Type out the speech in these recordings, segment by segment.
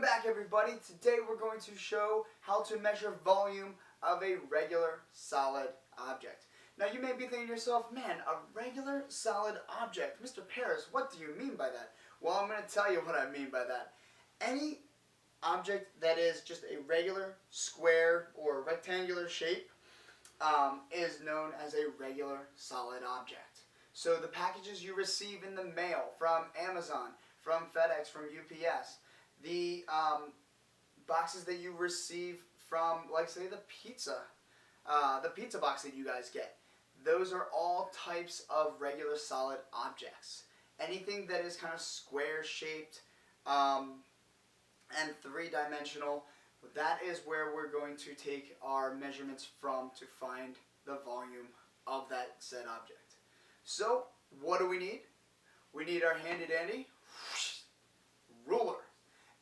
Welcome back, everybody. Today we're going to show how to measure volume of a regular solid object. Now you may be thinking to yourself, man, a regular solid object. Mr. Paris, what do you mean by that? Well, I'm going to tell you what I mean by that. Any object that is just a regular, square, or rectangular shape is known as a regular solid object. So the packages you receive in the mail from Amazon, from FedEx, from UPS, the boxes that you receive from, like, say, the pizza box that you guys get, those are all types of regular solid objects. Anything that is kind of square shaped and three-dimensional, that is where we're going to take our measurements from to find the volume of that said object. So, what do we need? We need our handy-dandy ruler.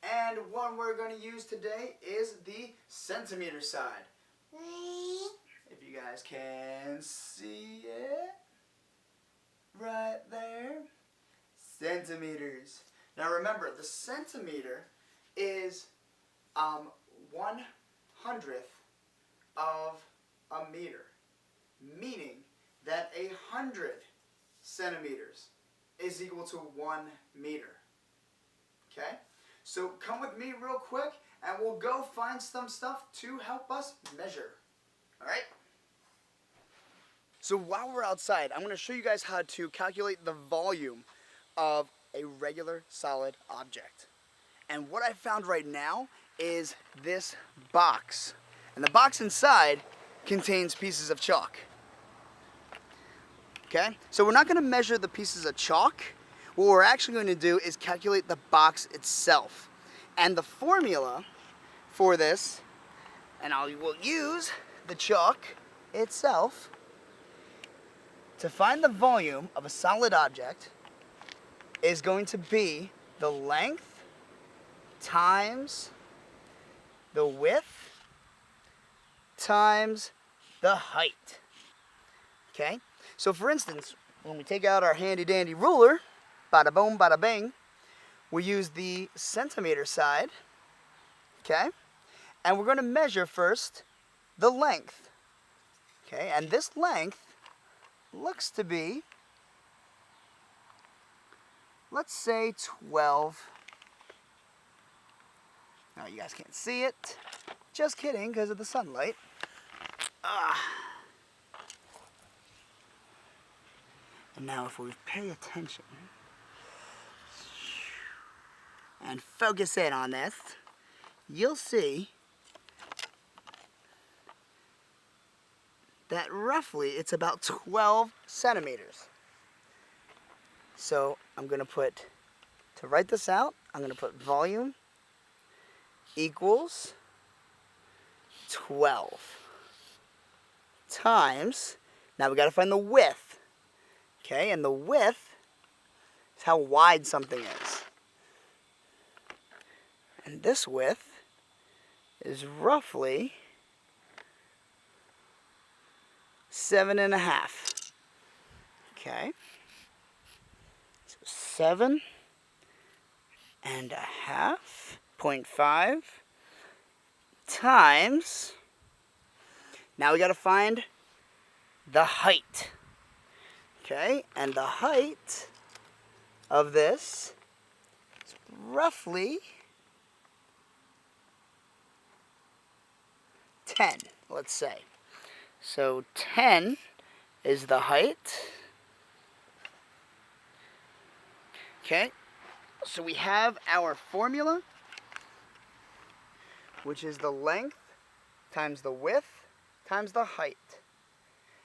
And what we're going to use today is the centimeter side. If you guys can see it, right there, centimeters. Now remember, the centimeter is 1/100th of a meter, meaning that 100 centimeters is equal to 1 meter. Okay? So come with me real quick and we'll go find some stuff to help us measure. Alright? So while we're outside, I'm going to show you guys how to calculate the volume of a regular solid object. And what I found right now is this box. And the box inside contains pieces of chalk. Okay? So we're not going to measure the pieces of chalk. What we're actually going to do is calculate the box itself. And the formula for this, and I will use the chalk itself to find the volume of a solid object, is going to be the length times the width times the height. Okay? So for instance, when we take out our handy dandy ruler, bada boom, bada bing, we use the centimeter side, okay? And we're going to measure first the length, okay? And this length looks to be, let's say 12. Now you guys can't see it. Just kidding, because of the sunlight. And now if we pay attention and focus in on this, you'll see that roughly it's about 12 centimeters. So I'm going to put, to write this out, I'm going to put volume equals 12 times, now we got to find the width, okay, and the width is how wide something is. And this width is roughly 7.5. Okay. So 7.5 times. Now we got to find the height. Okay, and the height of this is roughly 10, let's say. So 10 is the height. Okay, so we have our formula, which is the length times the width times the height.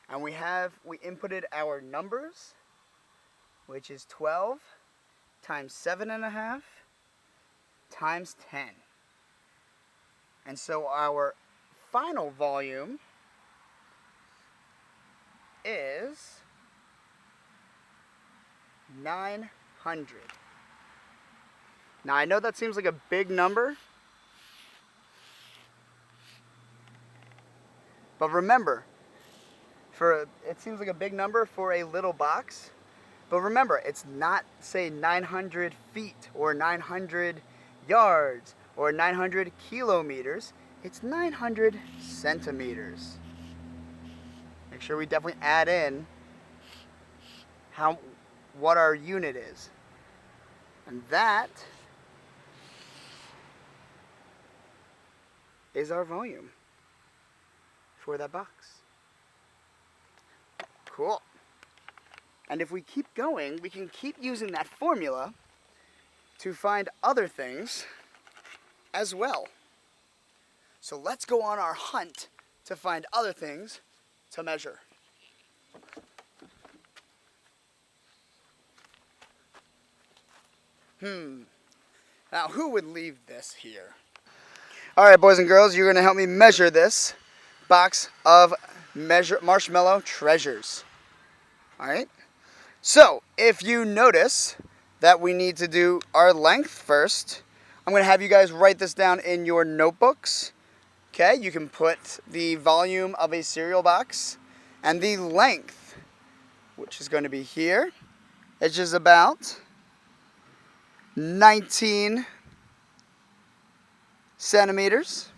And we inputted our numbers, which is 12 times 7.5 times 10. And so our final volume is 900. Now I know that seems like a big number, but remember, it seems like a big number for a little box, but remember, it's not, say, 900 feet or 900 yards or 900 kilometers, it's 900 centimeters. Make sure we definitely add in what our unit is. And that is our volume for that box. Cool. And if we keep going, we can keep using that formula to find other things as well. So let's go on our hunt to find other things to measure. Now who would leave this here? Alright, boys and girls, you're going to help me measure this box of marshmallow treasures. Alright? So, if you notice that we need to do our length first, I'm going to have you guys write this down in your notebooks. Okay, you can put the volume of a cereal box and the length, which is going to be here, which is about 19 centimeters.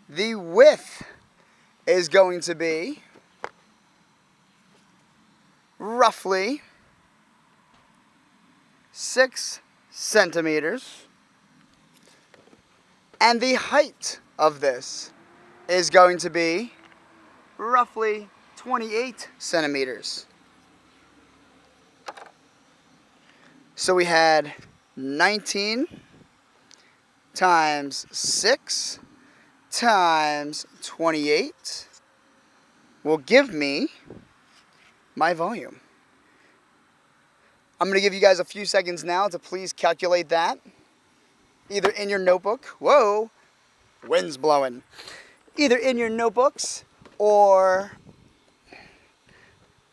The width is going to be roughly 6 centimeters. And the height of this is going to be roughly 28 centimeters. So we had 19 times 6 times 28 will give me my volume. I'm going to give you guys a few seconds now to please calculate that. Either in your notebook, whoa, wind's blowing. Either in your notebooks or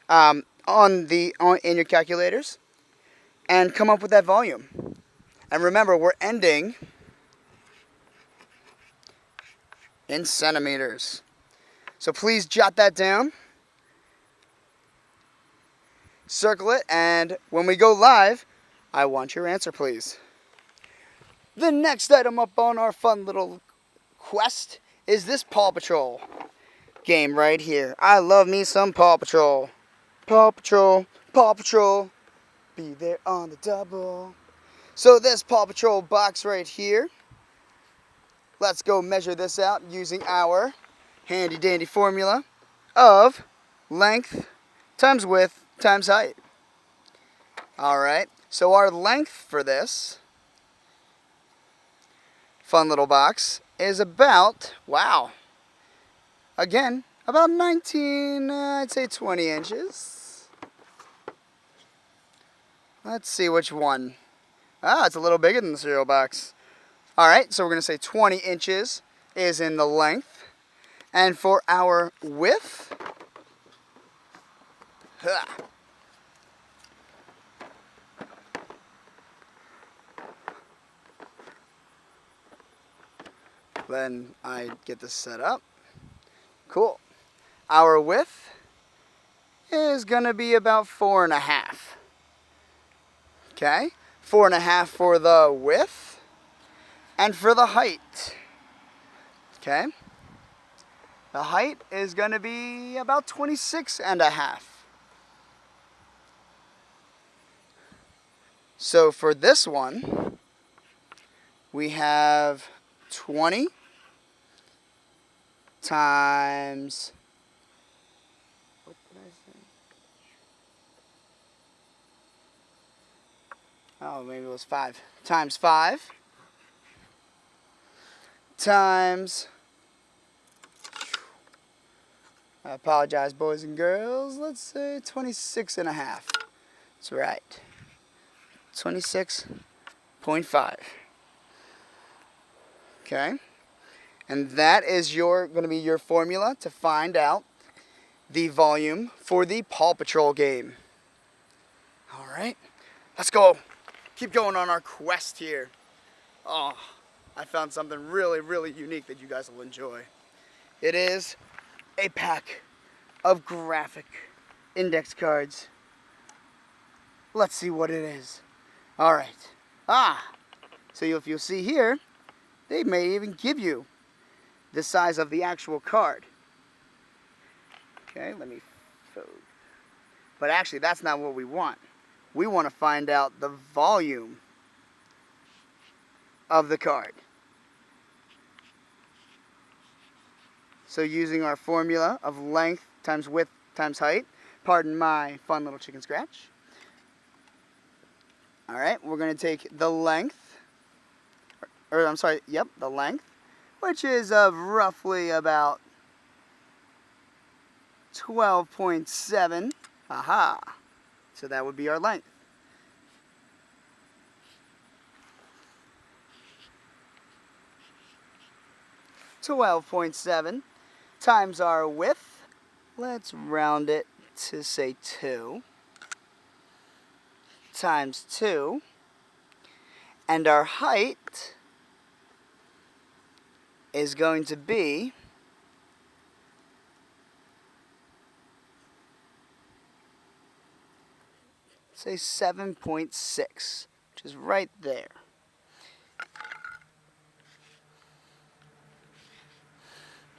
in your calculators, and come up with that volume. And remember, we're ending in centimeters. So please jot that down, circle it, and when we go live, I want your answer, please. The next item up on our fun little quest is this Paw Patrol game right here. I love me some Paw Patrol. Paw Patrol, Paw Patrol, be there on the double. So this Paw Patrol box right here, let's go measure this out using our handy dandy formula of length times width times height. Alright, so our length for this fun little box is about, wow, again, about 19, I'd say 20 inches. Let's see which one. Ah, it's a little bigger than the cereal box. Alright, so we're going to say 20 inches is in the length. And for our width, then I get this set up. Cool. Our width is going to be about 4.5. Okay? 4.5 for the width and for the height. Okay? The height is going to be about 26.5. So for this one, we have 20 times, what did I say? Oh, maybe it was 5. Times 5 times, I apologize, boys and girls, let's say 26.5. That's right. 26.5. Okay? And that is going to be your formula to find out the volume for the Paw Patrol game. Alright, let's go. Keep going on our quest here. Oh, I found something really, really unique that you guys will enjoy. It is a pack of graphic index cards. Let's see what it is. Alright. So if you'll see here, They may even give you the size of the actual card. Okay, let me focus. But actually, that's not what we want. We want to find out the volume of the card. So using our formula of length times width times height, pardon my fun little chicken scratch. Alright, we're going to take the length, the length, which is of roughly about 12.7. Aha! So that would be our length. .7 times our width. Let's round it to say 2. Times 2. And our height is going to be say 7.6, which is right there.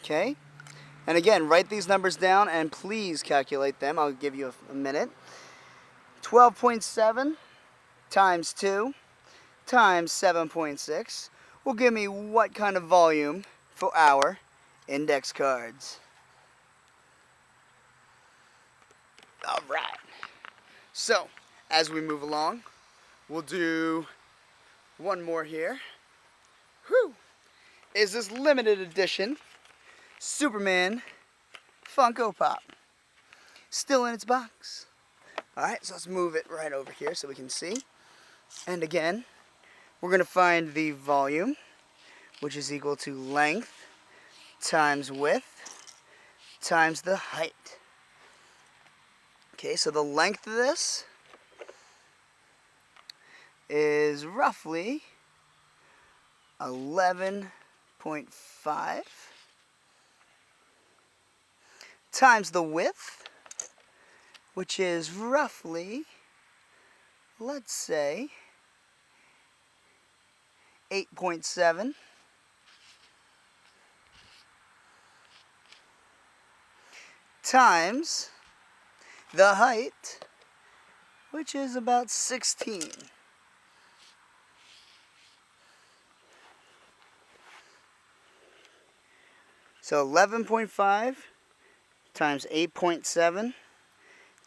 Okay, and again, write these numbers down and please calculate them. I'll give you a minute. 12.7 times 2 times 7.6 will give me what kind of volume for our index cards? All right. So, as we move along, we'll do one more here. Whew! Is this limited edition Superman Funko Pop. Still in its box. Alright, so let's move it right over here so we can see. And again, we're going to find the volume, which is equal to length times width times the height. Okay, so the length of this is roughly 11.5 times the width, which is roughly, let's say, 8.7 times the height, which is about 16. So 11.5 times 8.7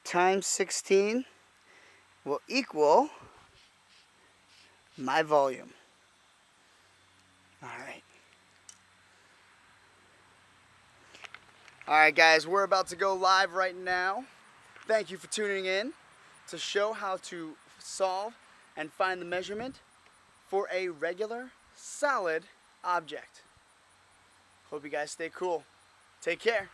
times 16 will equal my volume. Alright. Alright guys, we're about to go live right now. Thank you for tuning in to show how to solve and find the measurement for a regular solid object. Hope you guys stay cool. Take care.